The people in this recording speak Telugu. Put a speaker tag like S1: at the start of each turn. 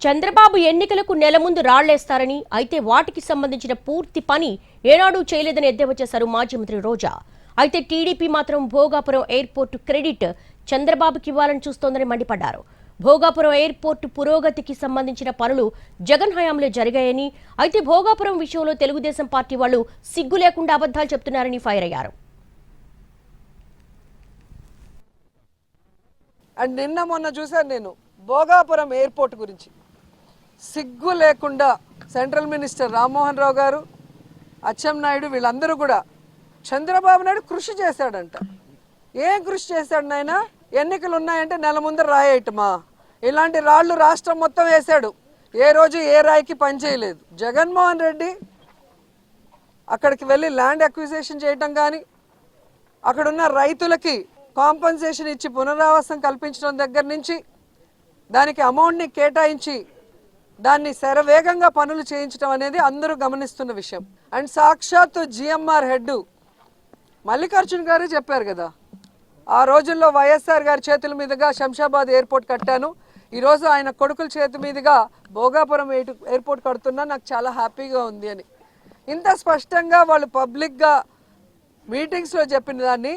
S1: చంద్రబాబు ఎన్నికలకు నెల ముందు రాళ్లేస్తారని, అయితే వాటికి సంబంధించిన పూర్తి పని ఏనాడూ చేయలేదని ఎద్దేవా చేశారు మాజీ మంత్రి రోజా. అయితే టీడీపీ మాత్రం భోగాపురం ఎయిర్పోర్టు క్రెడిట్ చంద్రబాబుకి ఇవ్వాలని చూస్తోందని మండిపడ్డారు. భోగాపురం ఎయిర్పోర్టు పురోగతికి సంబంధించిన పనులు జగన్ హయాంలో జరిగాయని, అయితే భోగాపురం విషయంలో తెలుగుదేశం పార్టీ వాళ్ళు సిగ్గు లేకుండా అబద్ధాలు చెప్తున్నారని ఫైర్ అయ్యారు.
S2: అండ్ నిన్న మొన్న చూశాను నేను భోగాపురం ఎయిర్పోర్ట్ గురించి సిగ్గు లేకుండా సెంట్రల్ మినిస్టర్ రామ్మోహన్ రావు గారు, అచ్చెన్నాయుడు వీళ్ళందరూ కూడా చంద్రబాబు నాయుడు కృషి చేశాడంట. ఏం కృషి చేశాడు నాయన? ఎన్నికలు ఉన్నాయంటే నెల ముందర రాయేయటమా? ఇలాంటి రాళ్ళు రాష్ట్రం మొత్తం వేశాడు. ఏ రోజు ఏ రాయికి పని చేయలేదు. జగన్మోహన్ రెడ్డి అక్కడికి వెళ్ళి ల్యాండ్ అక్విజిషన్ చేయటం కానీ, అక్కడున్న రైతులకి కాంపన్సేషన్ ఇచ్చి పునరావాసం కల్పించడం దగ్గర నుంచి దానికి అమౌంట్ని కేటాయించి దాన్ని శరవేగంగా పనులు చేయించడం అనేది అందరూ గమనిస్తున్న విషయం. అండ్ సాక్షాత్తు జిఎంఆర్ హెడ్ మల్లికార్జున్ గారు చెప్పారు కదా, ఆ రోజుల్లో వైఎస్ఆర్ గారి చేతుల మీదుగా శంషాబాద్ ఎయిర్పోర్ట్ కట్టాను, ఈరోజు ఆయన కొడుకుల చేతి మీదుగా భోగాపురం ఎయిర్పోర్ట్ కడుతున్నా, నాకు చాలా హ్యాపీగా ఉంది అని ఇంత స్పష్టంగా వాళ్ళు పబ్లిక్గా మీటింగ్స్లో చెప్పిన దాన్ని